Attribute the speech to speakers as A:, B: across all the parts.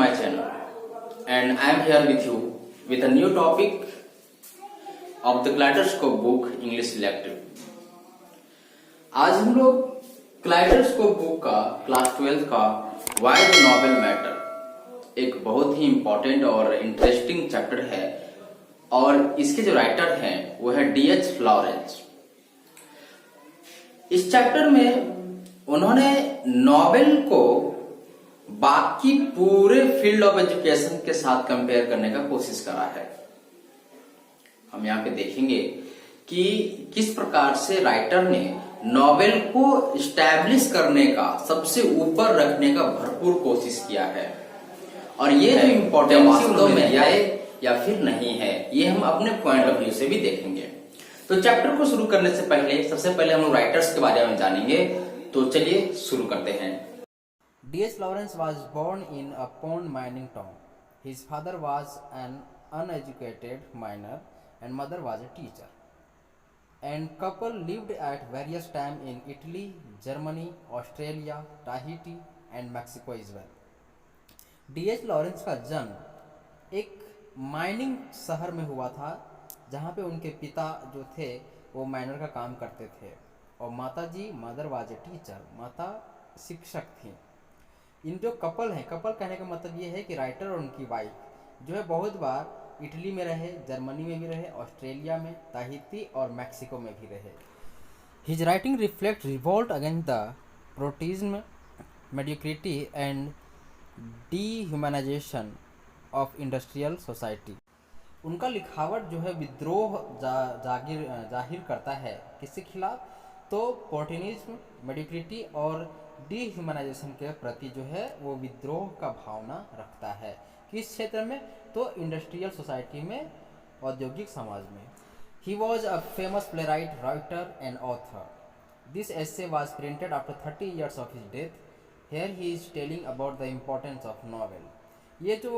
A: my channel and I am here with you with a new topic of the Kaleidoscope book English Elective। आज हम लोग Kaleidoscope book का class 12 का Why the Novel Matter एक बहुत ही important और interesting chapter है और इसके जो राइटर हैं वो है D.H. लॉरेंस। इस चैप्टर में उन्होंने नोवेल को बाकी पूरे फील्ड ऑफ एजुकेशन के साथ कंपेयर करने का कोशिश करा है। हम यहाँ पे देखेंगे कि किस प्रकार से राइटर ने नोवेल को इस्टेब्लिश करने का, सबसे ऊपर रखने का भरपूर कोशिश किया है और ये जो इम्पोर्टेंस वास्तव में है या फिर नहीं है, ये हम अपने पॉइंट ऑफ व्यू से भी देखेंगे। तो चैप्टर को शुरू करने से पहले सबसे पहले हम राइटर्स के बारे में जानेंगे। तो चलिए शुरू करते हैं।
B: D.H. Lawrence was born in a pond mining town. His father was an uneducated miner and mother was a teacher. And couple lived at various times in Italy, Germany, Australia, Tahiti and Mexico as well. D.H. Lawrence का जन्म एक mining शहर में हुआ था जहाँ पे उनके पिता जो थे वो माइनर का काम करते थे और माता जी मदर वाज ए टीचर, माता शिक्षक थी। इन जो कपल हैं, कपल कहने का मतलब ये है कि राइटर और उनकी वाइफ जो है बहुत बार इटली में रहे, जर्मनी में भी रहे, ऑस्ट्रेलिया में, ताहिती और मैक्सिको में भी रहे। His writing reflect revolt against the protism, mediocrity and dehumanisation of industrial society. उनका लिखावट जो है विद्रोह जाहिर करता है किसके खिलाफ? तो प्रोटेनिज्म, मेडियोक्रिटी और डीह्यूमनाइजेशन के प्रति जो है वो विद्रोह का भावना रखता है। किस क्षेत्र में? तो इंडस्ट्रियल सोसाइटी में, औद्योगिक समाज में। He was a famous playwright, writer and author. This essay was printed after 30 years of his death. Here he is telling about the importance of novel. ये जो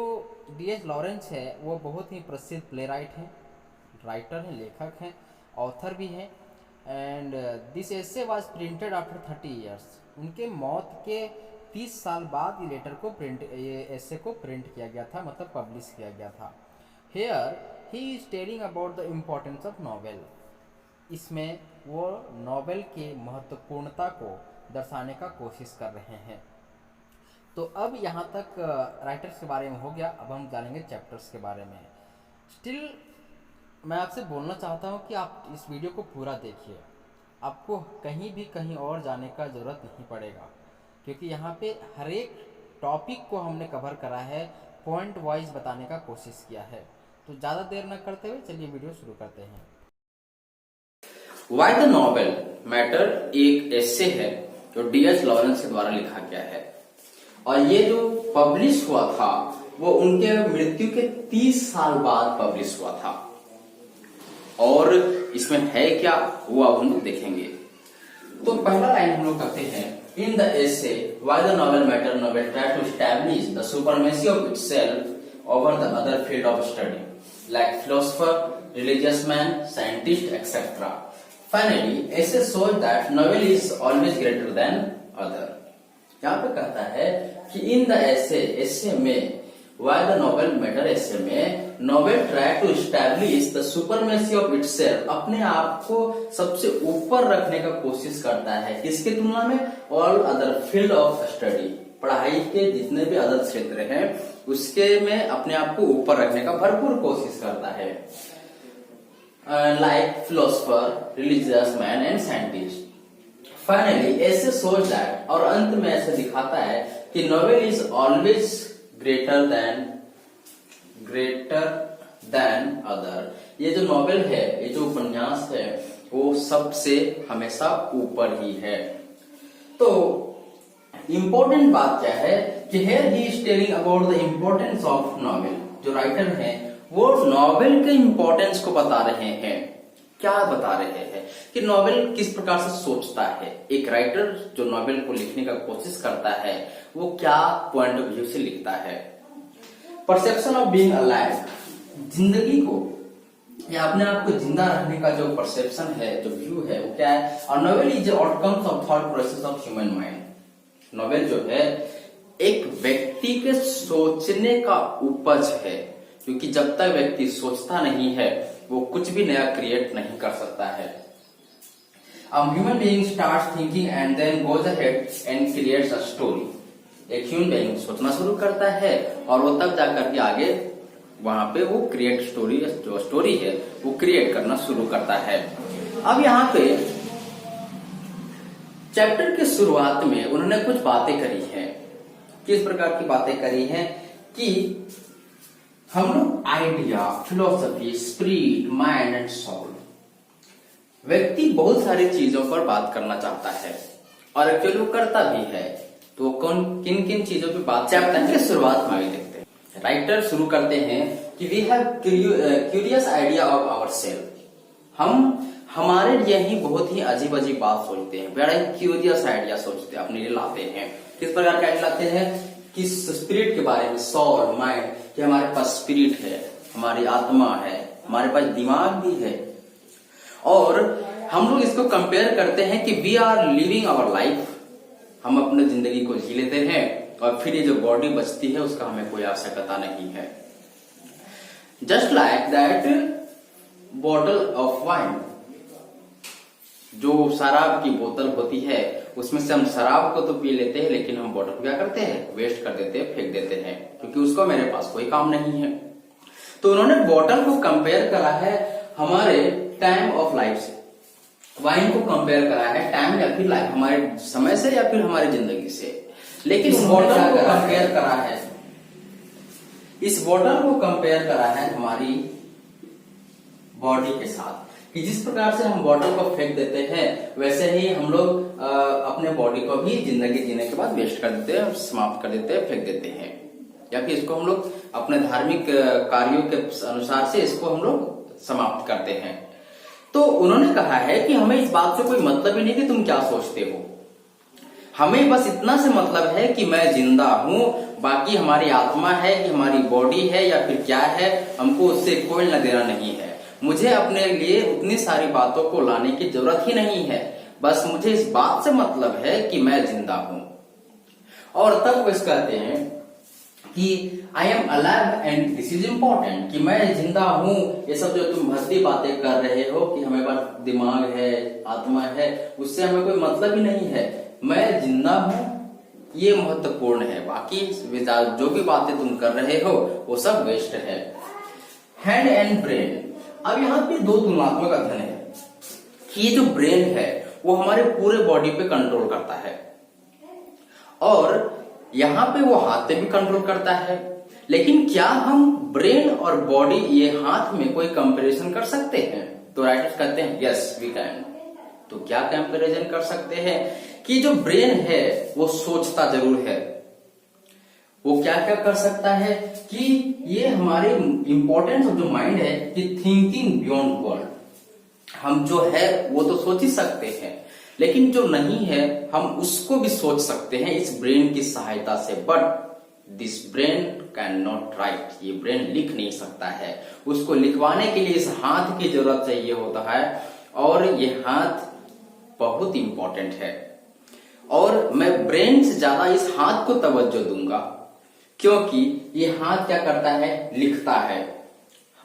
B: D.H. लॉरेंस है वो बहुत ही प्रसिद्ध प्लेराइट हैं, राइटर हैं, लेखक हैं, ऑथर भी हैं। And this essay was printed after 30 years। उनके मौत के 30 साल बाद ये एसे को प्रिंट किया गया था, मतलब पब्लिश किया गया था। Here he is telling about the importance of novel. इसमें वो नॉवेल के महत्वपूर्णता को दर्शाने का कोशिश कर रहे हैं। तो अब यहाँ तक राइटर्स के बारे में हो गया। अब हम जानेंगे चैप्टर्स के बारे में। स्टिल मैं आपसे बोलना चाहता हूँ कि आप इस वीडियो को पूरा देखिए, आपको कहीं और जाने का ज़रूरत नहीं पड़ेगा क्योंकि यहाँ पे हर एक टॉपिक को हमने कवर करा है, पॉइंट वाइज बताने का कोशिश किया है। तो ज़्यादा देर न करते हुए चलिए वीडियो शुरू करते हैं।
A: वाई द नॉवेल मैटर एक एसे है जो D.H. लॉरेंस के द्वारा लिखा गया है और ये जो पब्लिश हुआ था वो उनके मृत्यु के 30 साल बाद पब्लिश हुआ था। और इसमें है क्या वो अब हम लोग देखेंगे। तो पहला लाइन हम लोग करते हैं। In the essay why the novel matter, novel try to establish the supremacy of itself over the other field of study like philosopher, religious man, scientist etcetera. Finally essay shows that novel is always greater than other. यहाँ पे कहता है कि इन the एसे में Why the novel matter ऐसे में novel try to establish the supremacy of itself, अपने आप को सबसे ऊपर रखने का कोशिश करता है। किसके तुलना में? All other field of study, पढ़ाई के जितने भी अदर क्षेत्र हैं उसके में अपने आप को ऊपर रखने का भरपूर कोशिश करता है। Like philosopher, religious man and scientist. Finally ऐसे सोच दैट, और अंत में ऐसे दिखाता है कि novel is always greater than other. ये जो नॉवेल है, ये जो उपन्यास है वो सबसे हमेशा ऊपर ही है। तो इम्पोर्टेंट बात क्या है कि here he is telling about the importance of novel. जो राइटर हैं वो नॉवेल के इम्पोर्टेंस को बता रहे हैं। क्या बता रहे हैं कि नॉवेल किस प्रकार से सोचता है। एक राइटर जो नॉवेल को लिखने का कोशिश करता है वो क्या पॉइंट ऑफ व्यू से लिखता है। परसेप्शन ऑफ बीइंग अलाइव, जिंदगी को या अपने आप को जिंदा रहने का जो परसेप्शन है, जो व्यू है वो क्या है। और novel is outcomes of thought process of human mind. Novel जो है एक व्यक्ति के सोचने का उपज है, क्योंकि जब तक व्यक्ति सोचता नहीं है वो कुछ भी नया क्रिएट नहीं कर सकता है। A human being starts thinking and then goes ahead and creates a story. एक ह्यूमन बीइंग सोचना शुरू करता है और वो तब जाकर के आगे वहां पे वो क्रिएट स्टोरी, जो स्टोरी है वो क्रिएट करना शुरू करता है। अब यहाँ पे चैप्टर के शुरुआत में उन्होंने कुछ बातें करी हैं। किस प्रकार की बातें करी हैं कि हम लोग idea, philosophy, spirit, mind and soul, व्यक्ति बहुत सारी चीजों पर बात करना चाहता है और एक्चुअली वो करता भी है। तो कौन किन किन चीजों पे बात चैप्टर के शुरुआत में आगे देखते हैं। राइटर शुरू करते हैं कि we have curious idea of our self. हम हमारे लिए ही बहुत ही अजीब अजीब बात सोचते हैं, बड़ा ही क्यूरियस आइडिया सोचते हैं, अपने लिए लाते हैं। किस प्रकार का आइडिया लाते हैं कि स्पिरिट के बारे में, सोल, माइंड, कि हमारे पास स्पिरिट है, हमारी आत्मा है, हमारे पास दिमाग भी है। और हम लोग इसको कंपेयर करते हैं कि we are living our life, हम अपने जिंदगी को जी लेते हैं और फिर ये जो बॉडी बचती है उसका हमें कोई आवश्यकता नहीं है। Just like that bottle of wine, जो शराब की बोतल होती है उसमें से हम शराब को तो पी लेते हैं, लेकिन हम बॉटल क्या करते हैं, वेस्ट कर देते हैं, फेंक देते हैं, क्योंकि उसको मेरे पास कोई काम नहीं है। तो उन्होंने बॉटल को कंपेयर करा है हमारे टाइम ऑफ लाइफ से, वाइन को कंपेयर करा है टाइम या फिर लाइफ, हमारे समय से या फिर हमारी जिंदगी से। लेकिन इस बॉटल को कंपेयर करा है, इस बॉटल को कंपेयर करा है हमारी बॉडी के साथ, कि जिस प्रकार से हम बॉटल को फेंक देते हैं वैसे ही हम लोग अपने बॉडी को भी जिंदगी जीने के बाद वेस्ट कर देते हैं, समाप्त कर देते हैं, फेंक देते हैं, या फिर इसको हम लोग अपने धार्मिक कार्यों के अनुसार से इसको हम लोग समाप्त करते हैं। तो उन्होंने कहा है कि हमें इस बात से कोई मतलब ही नहीं कि तुम क्या सोचते हो, हमें बस इतना से मतलब है कि मैं जिंदा हूं, बाकी हमारी आत्मा है कि हमारी बॉडी है या फिर क्या है, हमको उससे कोई लेना देना नहीं है। मुझे अपने लिए उतनी सारी बातों को लाने की जरूरत ही नहीं है, बस मुझे इस बात से मतलब है कि मैं जिंदा हूं। और तब वो कहते हैं कि I am alive and this is important, कि मैं जिंदा हूं। ये सब जो तुम भद्दी बातें कर रहे हो कि हमें पास दिमाग है, आत्मा है, उससे हमें कोई मतलब ही नहीं है, मैं जिंदा हूं, ये महत्वपूर्ण है, बाकी जो भी बातें तुम कर रहे हो वो सब वेस्ट है। हैंड एंड ब्रेन, अब यहाँ पे दो तुलनात्मक अध्ययन है कि ये जो ब्रेन है वो हमारे पूरे बॉडी पे कंट्रोल करता है और यहाँ पे वो हाथ पे भी कंट्रोल करता है। लेकिन क्या हम ब्रेन और बॉडी, ये हाथ में कोई कंपैरिजन कर सकते हैं? तो राइटर्स कहते हैं यस वी कैन। तो क्या कंपैरिजन कर सकते हैं कि जो ब्रेन है वो सोचता जरूर है, वो क्या क्या कर सकता है कि ये हमारे इंपॉर्टेंस ऑफ जो माइंड है कि थिंकिंग बियॉन्ड वर्ल्ड, हम जो है वो तो सोच ही सकते हैं, लेकिन जो नहीं है हम उसको भी सोच सकते हैं इस ब्रेन की सहायता से। But this brain can not right, ये ब्रेन लिख नहीं सकता है, उसको लिखवाने के लिए इस हाथ की जरूरत चाहिए होता है और ये हाथ बहुत इंपॉर्टेंट है। और मैं ब्रेन से ज्यादा इस हाथ को तवज्जो दूंगा क्योंकि ये हाथ क्या करता है, लिखता है,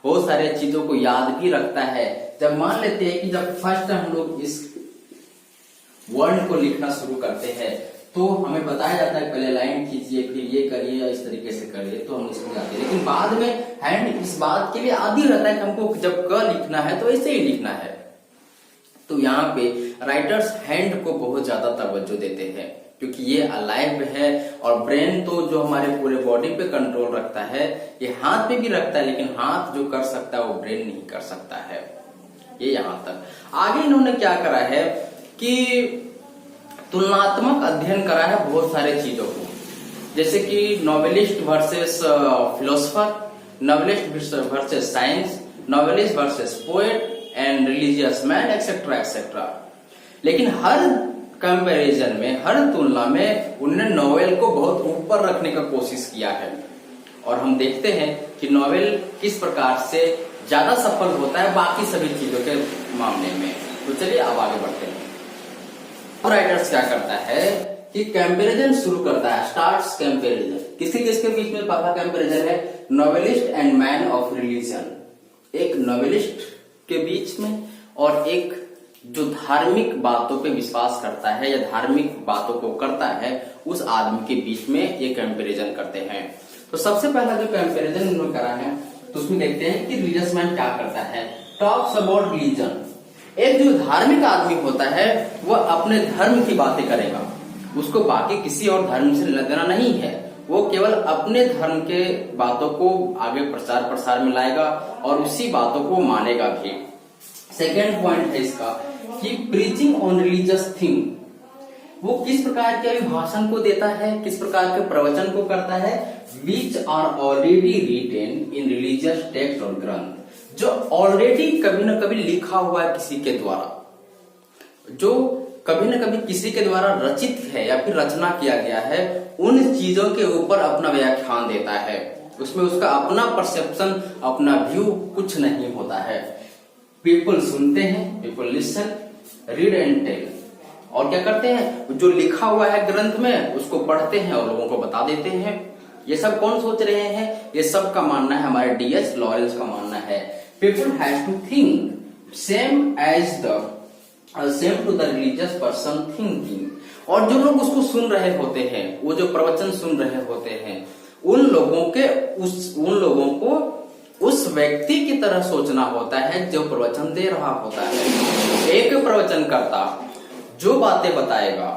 A: बहुत सारे चीजों को याद भी रखता है। जब मान लेते हैं कि जब फर्स्ट हम लोग इस वर्ड को लिखना शुरू करते हैं तो हमें बताया जाता है पहले लाइन खींचिए, फिर ये करिए, इस तरीके से करिए, तो हम इसको जाते हैं। लेकिन बाद में हैंड इस बात के लिए आदी रहता है कि हमको जब क लिखना है तो ऐसे ही लिखना है। तो यहाँ पे राइटर्स हैंड को बहुत ज्यादा तवज्जो देते हैं क्योंकि ये अलाइव है और ब्रेन तो जो हमारे पूरे बॉडी पे कंट्रोल रखता है, ये हाथ पे भी रखता है, लेकिन हाथ जो कर सकता है वो ब्रेन नहीं कर सकता है। ये यहाँ तक। आगे इन्होंने क्या करा है कि तुलनात्मक अध्ययन करा है बहुत सारे चीजों को, जैसे कि novelist versus philosopher, novelist versus science, novelist versus poet and religious man, etcetera etcetera. लेकिन हर कंपैरिजन में, हर तुलना में उन्होंने नॉवेल को बहुत ऊपर रखने का कोशिश किया है और हम देखते हैं कि नॉवेल किस प्रकार से ज्यादा सफल होता है बाकी सभी चीजों के मामले में। तो चलिए अब आगे बढ़ते हैं। राइटर्स क्या करता है कि कंपैरिजन शुरू करता है, स्टार्ट्स कंपैरिजन। किसी किसके बीच में पहला कंपैरिजन है? Novelist and man of religion. एक नॉवेलिस्ट के बीच में और एक जो धार्मिक बातों पे विश्वास करता है या धार्मिक बातों को करता है, उस आदमी के बीच में ये कंपैरिजन करते हैं। तो सबसे पहला जो कंपैरिजन उन्होंने करा है, तो उसमें देखते हैं कि रिलीजियस मैन क्या करता है। Talks about religion. एक जो धार्मिक आदमी होता है वह अपने धर्म की बातें करेगा, उसको बाकी किसी और धर्म से लेना देना नहीं है, वो केवल अपने धर्म के बातों को आगे प्रचार प्रसार में लाएगा और उसी बातों को मानेगा भी। सेकेंड पॉइंट है इसका कि प्रीचिंग ऑन रिलीजियस थिंग। वो किस प्रकार के अभिभाषण को देता है, किस प्रकार के प्रवचन को करता है? Which are already written in religious text और ग्रंथ, जो ऑलरेडी कभी न कभी लिखा हुआ है किसी के द्वारा, जो कभी न कभी किसी के द्वारा रचित है या फिर रचना किया गया है, उन चीजों के ऊपर अपना व्याख्यान देता है। उसमें उसका अपना परसेप्शन, अपना व्यू कुछ नहीं होता है। पीपल सुनते हैं, people listen, read and tell, और क्या करते हैं? जो लिखा हुआ है ग्रंथ में उसको पढ़ते हैं और लोगों को बता देते हैं। ये सब कौन सोच रहे हैं? ये सब का मानना है, हमारे डीएच लॉरेंस का मानना है, people has to think same to the religious person thinking. और जो लोग उसको सुन रहे होते हैं, वो जो प्रवचन सुन रहे होते हैं, उन लोगों को उस व्यक्ति की तरह सोचना होता है जो प्रवचन दे रहा होता है। एक प्रवचनकर्ता जो बातें बताएगा,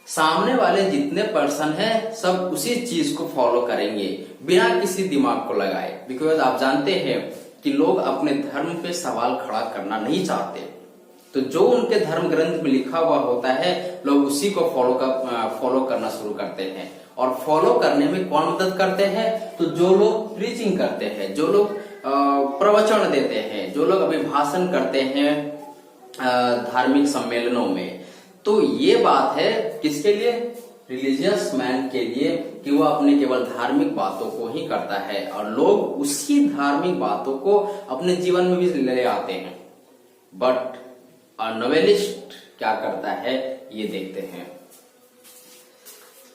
A: सामने वाले जितने पर्सन हैं सब उसी चीज को फॉलो करेंगे बिना किसी दिमाग को लगाए। बिकॉज आप जानते हैं कि लोग अपने धर्म पे सवाल खड़ा करना नहीं चाहते, तो जो उनके धर्म ग्रंथ में लिखा हुआ होता है लोग उसी को फॉलो करना शुरू करते हैं। और फॉलो करने में कौन मदद करते हैं? तो जो लोग प्रीचिंग करते हैं, जो लोग प्रवचन देते हैं, जो लोग अभिभाषण करते हैं धार्मिक सम्मेलनों में। तो ये बात है किसके लिए? रिलीजियस मैन के लिए, कि वो अपने केवल धार्मिक बातों को ही करता है और लोग उसी धार्मिक बातों को अपने जीवन में भी ले आते हैं। बट नॉवेलिस्ट क्या करता है ये देखते हैं।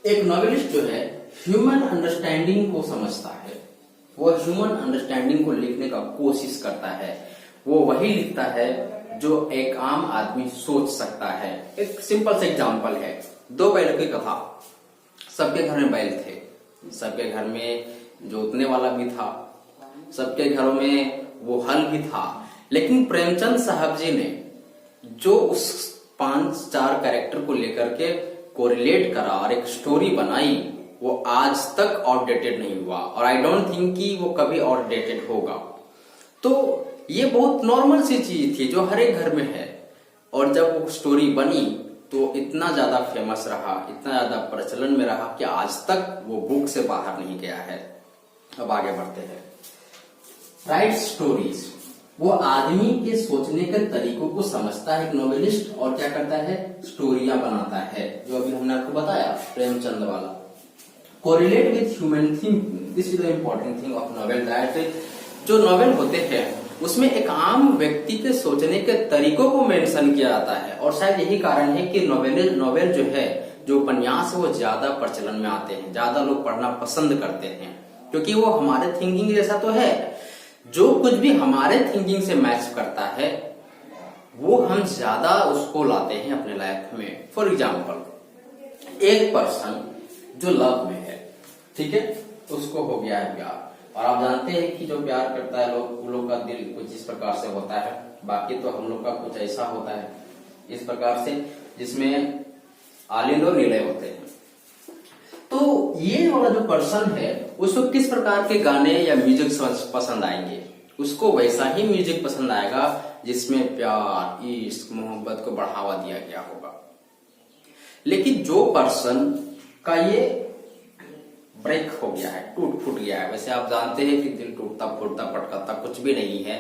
A: एक नॉवेलिस्ट जो है ह्यूमन अंडरस्टैंडिंग को समझता है, वो ह्यूमन अंडरस्टैंडिंग को लिखने का कोशिश करता है। वो वही लिखता है जो एक आम आदमी सोच सकता है। एक सिंपल सा एग्जांपल है, दो बैलों की कथा। सबके घर में बैल थे, सबके घर में जोतने वाला भी था, सबके घरों में वो हल भी था। लेकिन प्रेमचंद साहब जी ने जो उस 5-4 कैरेक्टर को लेकर के कोरिलेट करा और एक स्टोरी बनाई, वो आज तक आउटडेटेड नहीं हुआ और आई डोंट थिंक कि वो कभी आउटडेटेड होगा। तो ये बहुत नॉर्मल सी चीज थी जो हर एक घर में है, और जब वो स्टोरी बनी तो इतना ज्यादा फेमस रहा, इतना ज्यादा प्रचलन में रहा कि आज तक वो बुक से बाहर नहीं गया है। अब आगे बढ़ते हैं। राइट स्टोरीज, वो आदमी के सोचने के तरीकों को समझता है एक नॉवेलिस्ट, और क्या करता है? स्टोरियां बनाता है, जो अभी हमने आपको बताया प्रेमचंद वाला। Correlate with human thinking, this is the important thing of novel, that जो नॉवेल होते हैं उसमें एक आम व्यक्ति के सोचने के तरीकों को मेंशन किया जाता है। और शायद यही कारण है कि नॉवेल जो है, जो उपन्यास है, वो ज्यादा प्रचलन में आते हैं, ज्यादा लोग पढ़ना पसंद करते हैं, क्योंकि वो हमारे थिंकिंग जैसा तो है। जो कुछ भी हमारे थिंकिंग से मैच करता है वो हम ज्यादा उसको लाते हैं अपने लाइफ में। फॉर एग्जाम्पल, एक पर्सन जो लव में है, ठीक है, उसको हो गया है प्यार, और आप जानते हैं कि जो प्यार करता है लोग, उन लोग का दिल कुछ इस प्रकार से होता है। बाकी तो हम लोग का कुछ ऐसा होता है इस प्रकार से, जिसमें आलिंद और निलय होते हैं। तो ये वाला जो पर्सन है उसको किस प्रकार के गाने या म्यूजिक पसंद आएंगे? उसको वैसा ही म्यूजिक पसंद आएगा जिसमें प्यार, इश्क, मोहब्बत को बढ़ावा दिया गया होगा। लेकिन जो पर्सन का ये ब्रेक हो गया है, टूट फूट गया है, वैसे आप जानते हैं कि दिल टूटता फूटता पटकता कुछ भी नहीं है,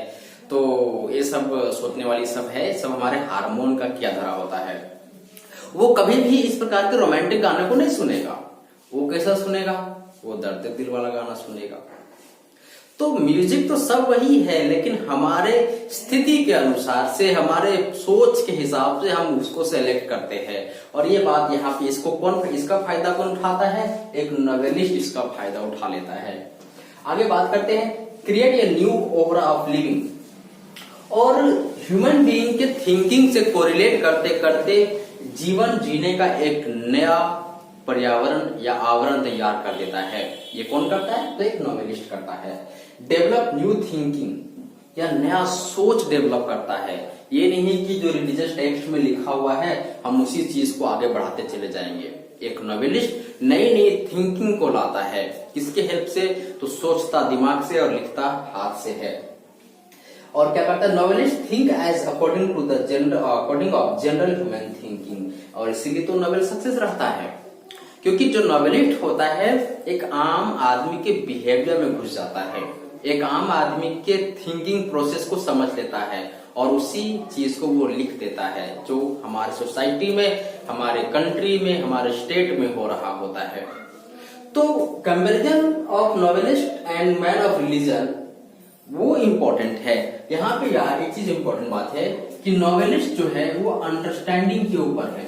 A: तो ये सब सोचने वाली सब है, सब हमारे हार्मोन का क्या धरा होता है। वो कभी भी इस प्रकार के रोमांटिक गाने को नहीं सुनेगा। वो कैसा सुनेगा? वो दर्द दिल वाला गाना सुनेगा। तो म्यूजिक तो सब वही है, लेकिन हमारे स्थिति के अनुसार से, हमारे सोच के हिसाब से हम उसको सेलेक्ट करते हैं। और ये बात यहाँ पे इसका फायदा कौन उठाता है? एक नॉवेलिस्ट इसका फायदा उठा लेता है। आगे बात करते हैं, create a new aura of living. और ह्यूमन बीइंग के थिंकिंग से कोरिलेट करते करते जीवन जीने का एक नया पर्यावरण या आवरण तैयार कर देता है। ये कौन करता है? तो एक नॉवेलिस्ट करता है। डेवलप न्यू थिंकिंग या नया सोच डेवलप करता है। ये नहीं कि जो रिलीजियस टेक्स्ट में लिखा हुआ है हम उसी चीज को आगे बढ़ाते चले जाएंगे। एक नॉवेलिस्ट नई नई थिंकिंग को लाता है। किसके हेल्प से? तो सोचता दिमाग से और लिखता हाथ से है। और क्या करता है? Novelist think as according to the general human thinking. और इसीलिए तो नॉवेल सक्सेस रहता है, क्योंकि जो नॉवेलिस्ट होता है एक आम आदमी के बिहेवियर में घुस जाता है, एक आम आदमी के थिंकिंग प्रोसेस को समझ लेता है और उसी चीज को वो लिख देता है जो हमारे सोसाइटी में, हमारे कंट्री में, हमारे स्टेट में हो रहा होता है। तो comparison of novelist and man of religion वो इम्पोर्टेंट है। यहाँ पे यार एक चीज इम्पोर्टेंट बात है कि नॉवेलिस्ट जो है वो अंडरस्टैंडिंग के ऊपर है,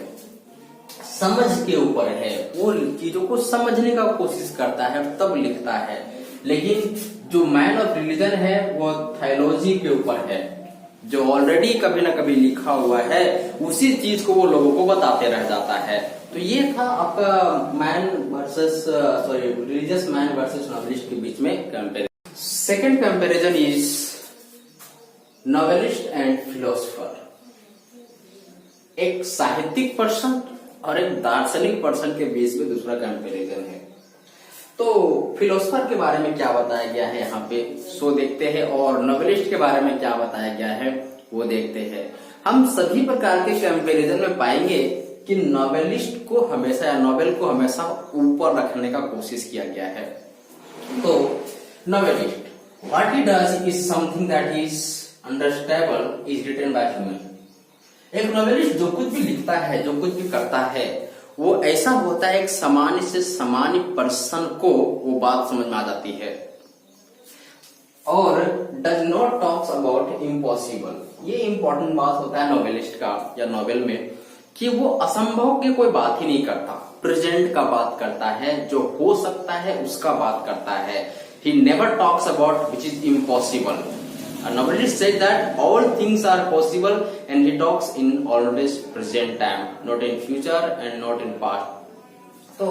A: समझ के ऊपर है। वो चीजों को समझने का कोशिश करता है तब लिखता है। लेकिन जो मैन ऑफ रिलीजन है वो थायोलॉजी के ऊपर है, जो ऑलरेडी कभी ना कभी लिखा हुआ है उसी चीज को वो लोगों को बताते रह जाता है। तो ये था आपका रिलीजियस मैन वर्सेस नॉवेलिस्ट के बीच में comparison. Second comparison is novelist and philosopher. एक साहित्यिक पर्सन और एक दार्शनिक पर्सन के बीच में दूसरा कंपैरिजन है। तो फिलोसोफर के बारे में क्या बताया गया है यहाँ पे सो देखते हैं, और नॉवेलिस्ट के बारे में क्या बताया गया है वो देखते हैं। हम सभी प्रकार के कंपैरिजन में पाएंगे कि नॉवेलिस्ट को हमेशा या नॉवेल को हमेशा ऊपर रखने का कोशिश किया गया है। तो novelist what he does is something that is understandable is written by human. एक नॉवेलिस्ट जो कुछ भी लिखता है, जो कुछ भी करता है, वो ऐसा होता है एक सामान्य से सामान्य पर्सन को वो बात समझ में आ जाती है। और does not talks about impossible. ये इंपॉर्टेंट बात होता है नॉवेलिस्ट का या नॉवेल में कि वो असंभव की कोई बात ही नहीं करता, प्रेजेंट का बात करता है, जो हो सकता है उसका बात करता है। He never talks about which is impossible. A novelist said that all things are possible and he talks in always present time, not in future and not in past। तो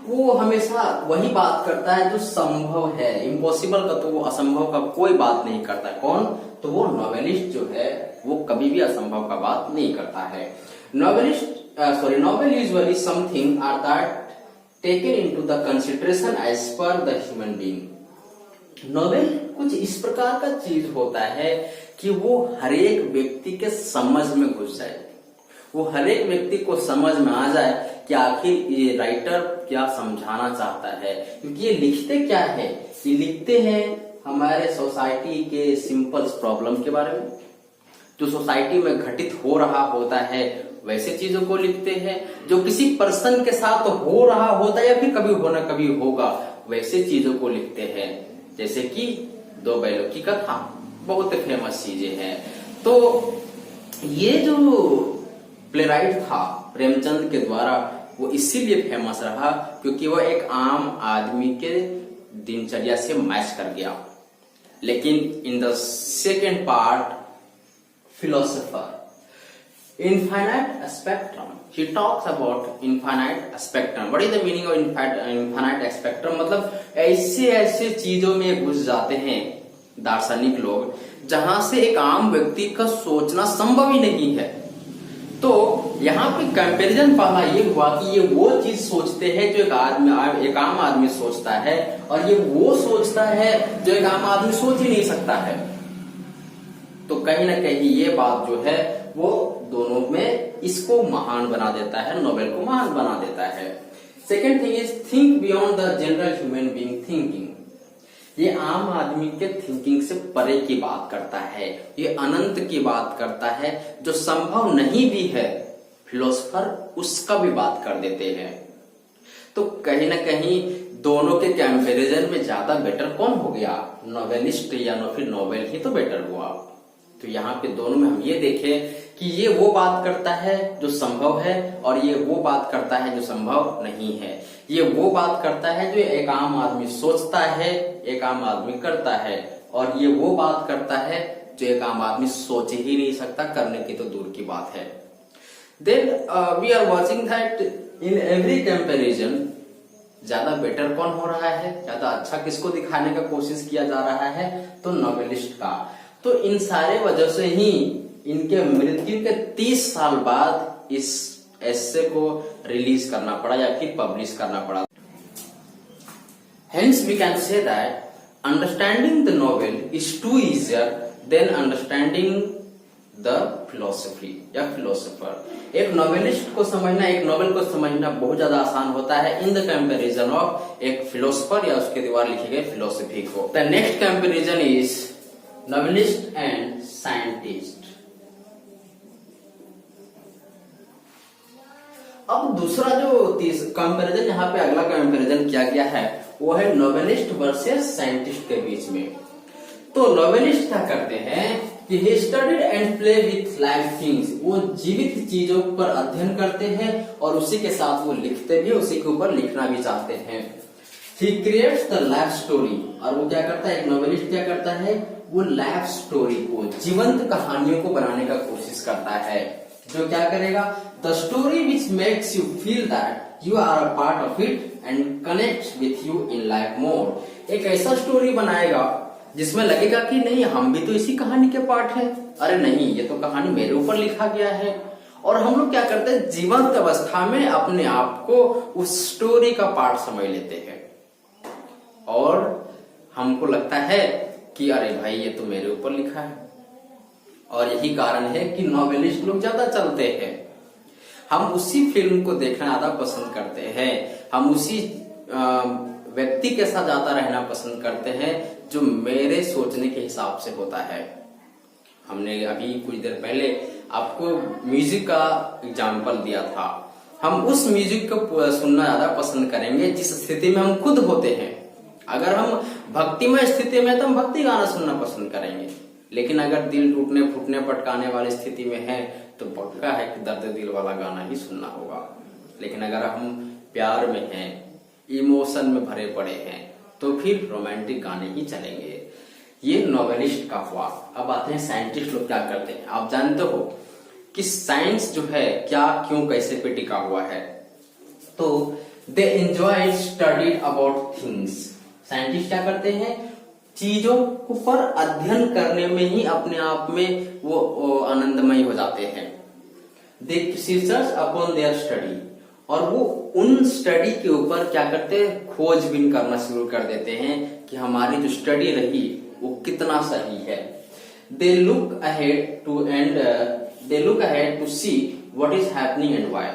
A: वो हमेशा वही बात करता है जो संभव है, इम्पॉसिबल का तो वो असंभव का कोई बात नहीं करता। कौन? तो वो नॉवेलिस्ट जो है वो कभी भी असंभव का बात नहीं करता है। Novel usually something are that taken into the consideration as per the human being. Novel कुछ इस प्रकार का चीज होता है कि वो हरेक व्यक्ति के समझ में घुस जाए, वो हरेक व्यक्ति को समझ में आ जाए कि आखिर ये राइटर क्या समझाना चाहता है। क्योंकि ये लिखते क्या है? ये लिखते हैं हमारे सोसाइटी के सिंपल प्रॉब्लम के बारे में, जो सोसाइटी में घटित हो रहा होता है वैसे चीजों को लिखते हैं, जो किसी पर्सन के साथ हो रहा होता है या फिर कभी होना कभी होगा वैसे चीजों को लिखते हैं। जैसे कि दो बैलों की कथा, बहुत फेमस चीजें हैं। तो ये जो प्लेराइट था प्रेमचंद के द्वारा वो इसीलिए फेमस रहा क्योंकि वो एक आम आदमी के दिनचर्या से मैच कर गया। लेकिन in the second part philosopher, infinite spectrum, he talks about infinite spectrum। what is the meaning of infinite spectrum? मतलब ऐसे ऐसे चीजों में घुस जाते हैं दार्शनिक लोग जहां से एक आम व्यक्ति का सोचना संभव ही नहीं है। तो यहाँ पे कंपैरिजन पहला ये हुआ कि ये वो चीज सोचते हैं जो एक आम आदमी सोचता है, और ये वो सोचता है जो एक आम आदमी सोच ही नहीं सकता है। तो कहीं ना कहीं ये बात जो है वो दोनों में इसको महान बना देता है, नोबेल को महान बना देता है। Second thing is think beyond the general human being thinking. ये आम आदमी के थिंकिंग से परे की बात करता है, ये अनंत की बात करता है, जो संभव नहीं भी है फिलोसोफर उसका भी बात कर देते हैं। तो कहीं ना कहीं दोनों के कंपैरिजन में ज्यादा बेटर कौन हो गया? नोवेलिस्ट या फिर नोवेल ही तो बेटर हुआ। तो यहाँ पे दोनों में हम ये देखें कि ये वो बात करता है जो संभव है और ये वो बात करता है जो संभव नहीं है। ये वो बात करता है जो एक आम आदमी सोचता है, एक आम आदमी करता है, और ये वो बात करता है जो एक आम आदमी सोच ही नहीं सकता, करने की तो दूर की बात है। Then we are watching that in every comparison ज्यादा बेटर कौन हो रहा है, ज्यादा अच्छा किसको दिखाने का कोशिश किया जा रहा है? तो नोवेलिस्ट का। तो इन सारे वजह से ही इनके मृत्यु के 30 साल बाद इस एस्से को रिलीज करना पड़ा या फिर पब्लिश करना पड़ा। Hence we can say that understanding the novel is too easier than understanding the philosophy या philosopher। एक नोवेलिस्ट को समझना, एक नोवेल को समझना बहुत ज्यादा आसान होता है इन द कंपैरिजन ऑफ एक फिलोसफर या उसके द्वारा लिखे गए फिलोसफी को। The next comparison is novelist and scientist. अब दूसरा जो कंपैरिजन यहाँ पे अगला कंपैरिजन किया गया है वो है नोवेलिस्ट वर्सेस साइंटिस्ट के बीच में। तो नोवेलिस्ट क्या करते हैं कि he studied and play with live things। वो जीवित चीजों पर अध्ययन करते हैं और उसी के साथ वो लिखते भी, उसी के ऊपर लिखना भी चाहते हैं। He creates the life story। और वो क्या करता है, एक नोवेलिस्ट क्या करता है, वो लाइफ स्टोरी को, जीवंत कहानियों को बनाने का कोशिश करता है। जो क्या करेगा, the story which makes you feel that you are a part of it and connect with you in life more. एक ऐसा स्टोरी बनाएगा जिसमें लगेगा कि नहीं हम भी तो इसी कहानी के पार्ट हैं, अरे नहीं ये तो कहानी मेरे ऊपर लिखा गया है। और हम लोग क्या करते हैं, जीवंत अवस्था में अपने आप को उस स्टोरी का पार्ट समझ लेते हैं और हमको लगता है कि अरे भाई ये तो मेरे ऊपर लिखा है। और यही कारण है कि नॉवेलिस्ट लोग ज्यादा चलते हैं। हम उसी फिल्म को देखना ज्यादा पसंद करते हैं, हम उसी व्यक्ति के साथ ज्यादा रहना पसंद करते हैं जो मेरे सोचने के हिसाब से होता है। हमने अभी कुछ देर पहले आपको म्यूजिक का एग्जाम्पल दिया था। हम उस म्यूजिक को सुनना ज्यादा पसंद करेंगे जिस स्थिति में हम खुद होते हैं। अगर हम भक्तिमय स्थिति में तो हम भक्ति गाना सुनना पसंद करेंगे, लेकिन अगर दिल टूटने फूटने पटकाने वाली स्थिति में है तो पक्का है कि दर्द दिल वाला गाना ही सुनना होगा। लेकिन अगर हम प्यार में हैं, इमोशन में भरे पड़े हैं, तो फिर रोमांटिक गाने ही चलेंगे। ये नॉवेलिस्ट का हुआ। अब आते हैं साइंटिस्ट लोग क्या करते हैं। आप जानते हो कि साइंस जो है क्या, क्यों, कैसे पे टिका हुआ है। तो they enjoy studied about things. Scientist क्या करते हैं, चीजों पर अध्ययन करने में ही अपने आप में वो आनंदमय हो जाते हैं। दे रिसर्च अपॉन देयर स्टडी। और वो उन स्टडी के ऊपर क्या करते हैं, खोजबीन करना शुरू कर देते हैं कि हमारी जो स्टडी रही वो कितना सही है। They look ahead to see what is happening and why.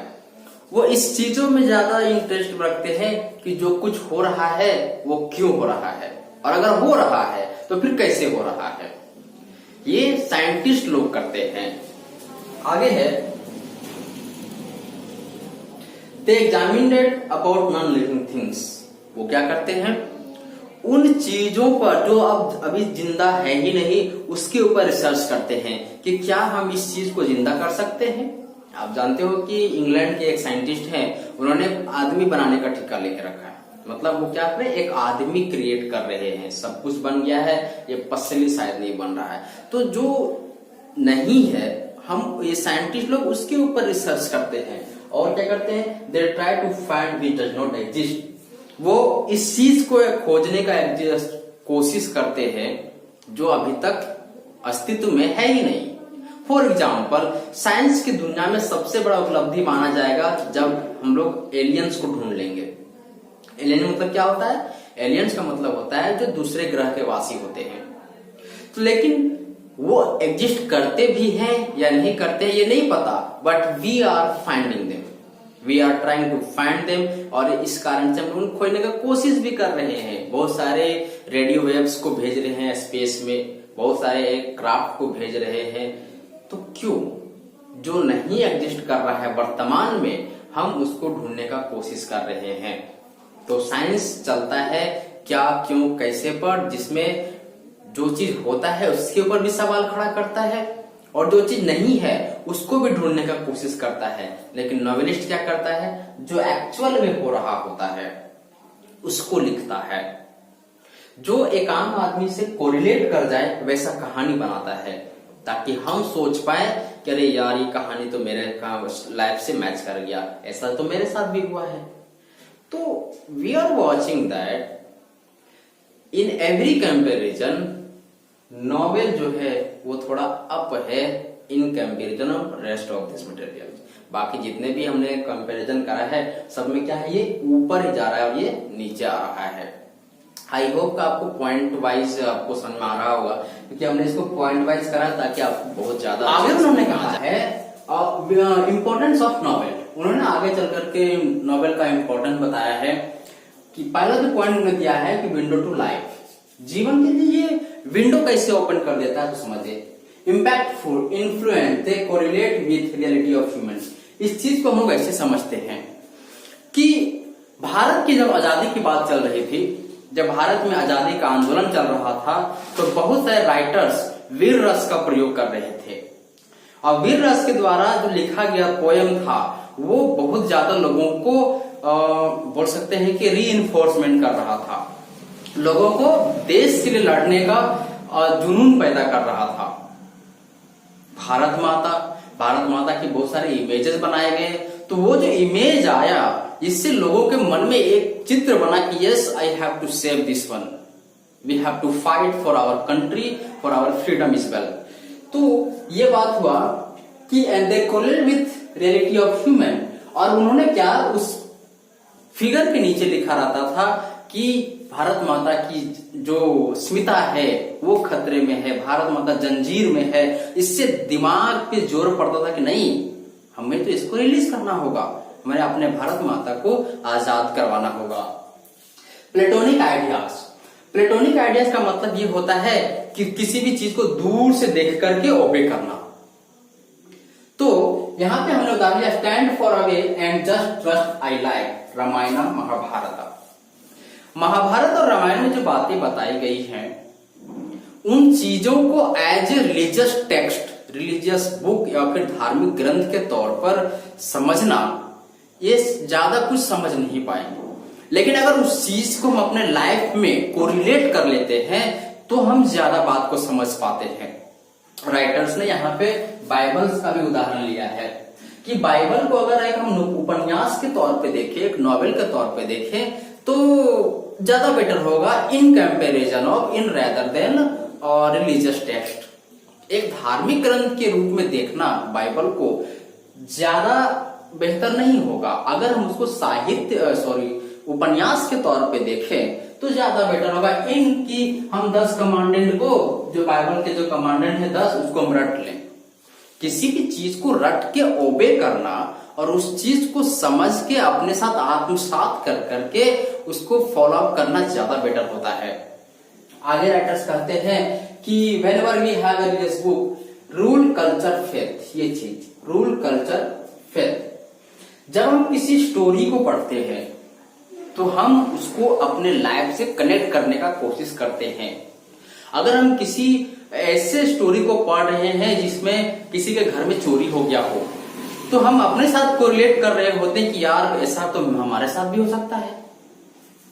A: वो इस चीजों में ज्यादा इंटरेस्ट रखते हैं कि जो कुछ हो रहा है वो क्यों हो रहा है, और अगर हो रहा है तो फिर कैसे हो रहा है। ये साइंटिस्ट लोग करते हैं। आगे है, they examined about non living things. वो क्या करते हैं, उन चीजों पर जो अब अभी जिंदा है ही नहीं उसके ऊपर रिसर्च करते हैं कि क्या हम इस चीज को जिंदा कर सकते हैं। आप जानते हो कि इंग्लैंड के एक साइंटिस्ट हैं, उन्होंने आदमी बनाने का ठेका लेके रखा है। मतलब वो क्या कर रहे हैं, एक आदमी क्रिएट कर रहे हैं। सब कुछ बन गया है, ये पसली शायद नहीं बन रहा है। तो जो नहीं है, हम ये साइंटिस्ट लोग उसके ऊपर रिसर्च करते हैं और क्या करते हैं, they try to find which does not exist. वो इस चीज को खोजने का कोशिश करते हैं जो अभी तक अस्तित्व में है ही नहीं। फॉर एग्जाम्पल, साइंस की दुनिया में सबसे बड़ा उपलब्धि माना जाएगा जब हम लोग एलियंस को ढूंढ लेंगे। एलियन मतलब क्या होता है, एलियंस का मतलब होता है जो दूसरे ग्रह के वासी होते हैं। तो लेकिन वो एग्जिस्ट करते भी हैं या नहीं करते ये नहीं पता, but we are finding them, we are trying to find them. और इस कारण से हम उनको खोजने का कोशिश भी कर रहे हैं। बहुत सारे रेडियो वेव्स को भेज रहे हैं स्पेस में, बहुत सारे क्राफ्ट को भेज रहे हैं। तो क्यों जो नहीं एग्जिस्ट कर रहा है वर्तमान में, हम उसको ढूंढने का कोशिश कर रहे हैं। तो साइंस चलता है क्या, क्यों, कैसे पर, जिसमें जो चीज होता है उसके ऊपर भी सवाल खड़ा करता है और जो चीज नहीं है उसको भी ढूंढने का कोशिश करता है। लेकिन नॉवेलिस्ट क्या करता है, जो एक्चुअल में हो रहा होता है उसको लिखता है, जो एक आम आदमी से कोरिलेट कर जाए वैसा कहानी बनाता है, ताकि हम सोच पाए कि अरे यार ये कहानी तो मेरे लाइफ से मैच कर गया, ऐसा तो मेरे साथ भी हुआ है। तो we are watching that in every comparison novel जो है वो थोड़ा अप है in comparison of rest of this material. बाकी जितने भी हमने कंपेरिजन करा है सब में क्या है, ये ऊपर ही जा रहा है और ये नीचे आ रहा है। आई होप का आपको पॉइंट वाइज आपको समझ में आ रहा होगा, क्योंकि हमने इसको पॉइंट वाइज करा ताकि आपको बहुत ज्यादा आगे उन्होंने कहा है इम्पोर्टेंस ऑफ नॉवेल। उन्होंने आगे चल करके नॉवेल का इम्पोर्टेंस बताया है कि पहला जो पॉइंट उन्होंने दिया है कि विंडो टू लाइफ, जीवन के लिए ये विंडो कैसे ओपन कर देता है तो समझिए। Impactful, influence, they correlate with reality of humans. इस चीज को हम लोग ऐसे समझते हैं कि भारत की जब आजादी की बात चल रही थी, जब भारत में आजादी का आंदोलन चल रहा था, तो बहुत सारे राइटर्स वीर रस का प्रयोग कर रहे थे और वीर रस के द्वारा जो लिखा गया पोयम था वो बहुत ज्यादा लोगों को बोल सकते हैं कि रीइंफोर्समेंट कर रहा था, लोगों को देश के लिए लड़ने का जुनून पैदा कर रहा था। भारत माता की बहुत सारे इमेजेस बनाए गए, तो वो जो इमेज आया इससे लोगों के मन में एक चित्र बना कि yes I have to save this one, we have to fight for our country, for our freedom is well. तो ये बात हुआ कि and they correlate with reality of human, और उन्होंने क्या उस फिगर के नीचे लिखा रहता था कि भारत माता की जो स्मिता है वो खतरे में है, भारत माता जंजीर में है। इससे दिमाग पे जोर पड़ता था कि नहीं, हमें तो इसको रिलीज करना होगा, हमें अपने भारत माता को आजाद करवाना होगा। प्लेटोनिक आइडियाज का मतलब ये होता है कि किसी भी चीज को दूर से देख करके ओबे करना। तो यहां पे हमने उदाहरण लिया stand for away and just trust I like, Ramayana Mahabharata और रामायण में जो बातें बताई गई हैं उन चीजों को as a religious text, religious book या फिर धार्मिक ग्रंथ के तौर पर समझना, ये ज्यादा कुछ समझ नहीं पाएंगे। लेकिन अगर उस चीज को हम अपने लाइफ में कोरिलेट कर लेते हैं तो हम ज्यादा बात को समझ पाते हैं। राइटर्स ने यहाँ पे बाइबल्स का भी उदाहरण लिया है कि बाइबल को अगर एक हम उपन्यास के तौर पे देखें, एक नॉवेल के तौर पे देखें तो ज्यादा बेटर होगा in comparison of in rather than religious text. एक धार्मिक ग्रंथ के रूप में देखना बाइबल को ज्यादा बेहतर नहीं होगा। अगर हम उसको उपन्यास के तौर पे देखें तो ज्यादा बेटर होगा। इनकी हम 10 कमांडेंट को, जो बाइबल के जो कमांडेंट है 10, उसको हम रट लें। किसी भी चीज को रट के ओबे करना और उस चीज को समझ के अपने साथ आत्मसात कर करके उसको फॉलो अप करना ज्यादा बेटर होता है। आगे राइटर्स कहते हैं कि whenever we have a religious book, rule culture faith, ये चीज रूल कल्चर फेथ। जब हम किसी स्टोरी को पढ़ते हैं तो हम उसको अपने लाइफ से कनेक्ट करने का कोशिश करते हैं। अगर हम किसी ऐसे स्टोरी को पढ़ रहे हैं जिसमें किसी के घर में चोरी हो गया हो तो हम अपने साथ कोरिलेट कर रहे होते हैं कि यार ऐसा तो हमारे साथ भी हो सकता है।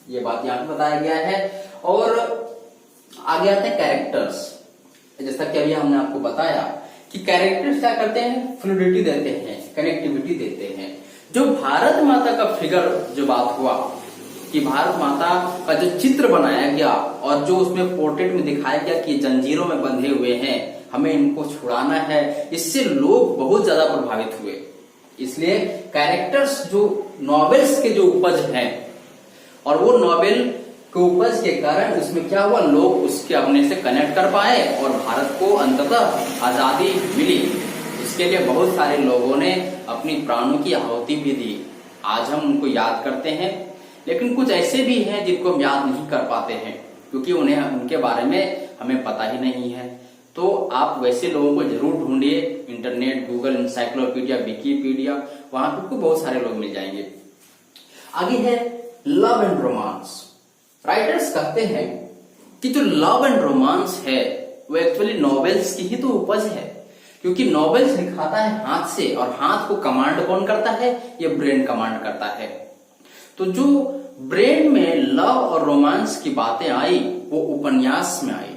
A: ये बात यहाँ पे बताया गया है। और आगे आते हैं कैरेक्टर्स। जैसा कि अभी हमने आपको बताया कि कैरेक्टर्स क्या करते हैं, फ्लूइडिटी देते हैं, कनेक्टिविटी देते हैं। जो भारत माता का फिगर जो बात हुआ कि भारत माता का जो चित्र बनाया गया और जो उसमें पोर्ट्रेट में दिखाया गया कि जंजीरों में बंधे हुए हैं, हमें इनको छुड़ाना है, इससे लोग बहुत ज्यादा प्रभावित हुए। इसलिए कैरेक्टर्स जो नॉवेल्स के जो उपज हैं और वो नॉवेल के उपज के कारण उसमें क्या हुआ, लोग उसके अपने से कनेक्ट कर पाए और भारत को अंततः आजादी मिली। इसके लिए बहुत सारे लोगों ने अपनी प्राणों की आहुति भी दी। आज हम उनको याद करते हैं, लेकिन कुछ ऐसे भी हैं जिनको हम याद नहीं कर पाते हैं क्योंकि उन्हें उनके बारे में हमें पता ही नहीं है। तो आप वैसे लोगों को जरूर ढूंढिए, इंटरनेट, गूगल, इंसाइक्लोपीडिया, विकीपीडिया, वहां पर आपको बहुत सारे लोग मिल जाएंगे। आगे है लव एंड रोमांस। राइटर्स कहते हैं कि जो लव एंड रोमांस है वो एक्चुअली नॉवेल्स की ही तो उपज है, क्योंकि नॉवेल्स लिखाता है हाथ से, और हाथ को कमांड कौन करता है? ये ब्रेन कमांड करता है। तो जो ब्रेन में लव और रोमांस की बातें आई वो उपन्यास में आई,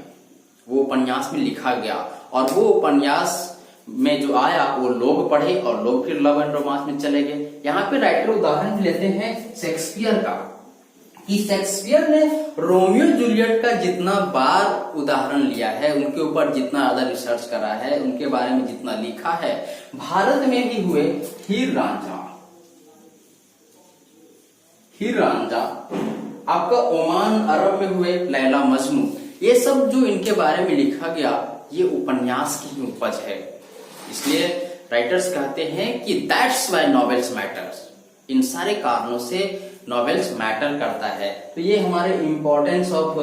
A: वो उपन्यास में लिखा गया, और वो उपन्यास में जो आया वो लोग पढ़े और लोग फिर लव एंड रोमांस में चले गए। यहाँ पे राइटर उदाहरण लेते हैं शेक्सपियर का, कि शेक्सपियर ने रोमियो जूलियट का जितना बार उदाहरण लिया है, उनके ऊपर जितना ज्यादा रिसर्च करा है, उनके बारे में जितना लिखा है, भारत में भी हुए हीर रांझा, आपका ओमान अरब में हुए लैला मजनू, ये सब जो इनके बारे में लिखा गया ये उपन्यास की ही उपज है। इसलिए राइटर्स कहते हैं कि दैट्स व्हाई नॉवेल्स मैटर्स। इन सारे कारणों से नॉवेल्स मैटर करता है। तो ये हमारे इंपॉर्टेंस ऑफ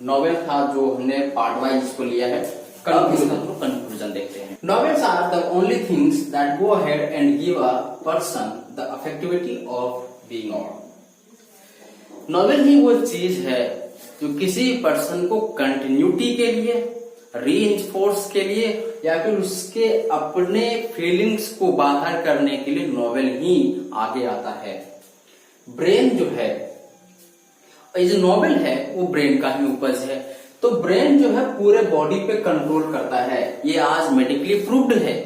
A: नॉवेल था जो हमने पार्ट वाइज इसको लिया है। कंक्लूजन देखते हैं। Novels are the only things that go ahead and give a person the affectivity of being on. Novel ही वो चीज है जो किसी पर्सन को कंटिन्यूटी के लिए, रीइंफोर्स के लिए, या फिर उसके अपने फीलिंग्स को बाहर करने के लिए नॉवेल ही आगे आता है। ब्रेन जो है, ये जो नॉवेल है वो ब्रेन का ही उपज है। तो ब्रेन जो है पूरे बॉडी पे कंट्रोल करता है, ये आज मेडिकली प्रूव्ड है।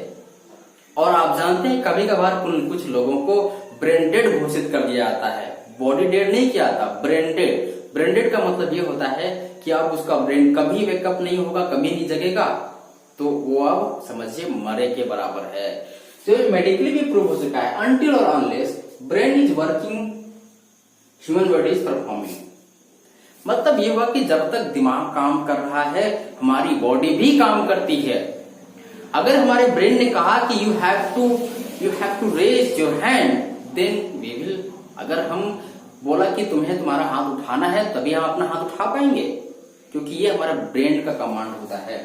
A: और आप जानते हैं कभी कभार कुछ लोगों को ब्रेन डेड घोषित कर दिया जाता है, बॉडी डेड नहीं किया जाता, ब्रेन डेड। ब्रेन डेड का मतलब ये होता है कि अब उसका ब्रेन कभी वेकअप नहीं होगा, कभी नहीं जगेगा, तो वो अब समझिए मरे के बराबर है। तो मेडिकली भी प्रूव हो चुका है, अनटिल और unless brain is working human body is performing. मतलब ये हुआ कि जब तक दिमाग काम कर रहा है हमारी बॉडी भी काम करती है। अगर हमारे ब्रेन ने कहा कि you have to raise your hand, then we will. अगर हम बोला कि तुम्हें तुम्हारा हाथ उठाना है तभी हम अपना हाथ उठा पाएंगे, क्योंकि ये हमारा ब्रेन का कमांड होता है।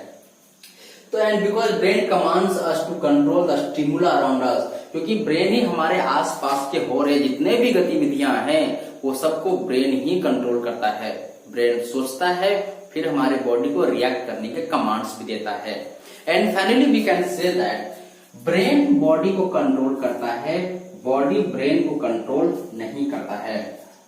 A: तो and because brain commands us to control the stimuli around us, क्योंकि ब्रेन ही हमारे आसपास के हो रहे जितने भी गतिविधियां हैं वो सबको ब्रेन ही कंट्रोल करता है। ब्रेन सोचता है, फिर हमारे बॉडी को रिएक्ट करने के कमांड्स भी देता है। And finally we can say that brain body को कंट्रोल करता है, बॉडी ब्रेन को कंट्रोल नहीं करता है।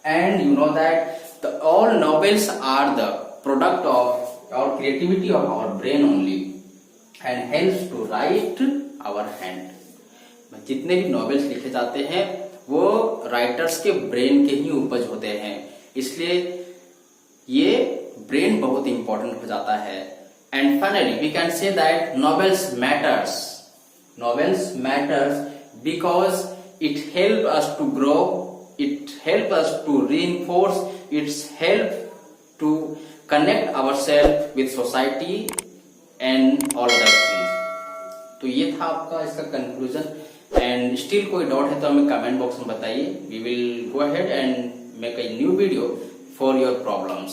A: And you know that all novels are the product of our creativity of our brain only and helps to write our hand. जितने भी novels लिखे जाते हैं वो राइटर्स के ब्रेन के ही उपज होते हैं, इसलिए ये ब्रेन बहुत इंपॉर्टेंट हो जाता है। And finally we can say that novels matters because it help us to grow, it help us to reinforce, it's help to connect ourselves with society and all other things। तो ये था आपका इसका conclusion. And still कोई doubt है तो हमें comment box में बताइए, we will go ahead and make a new video for your problems.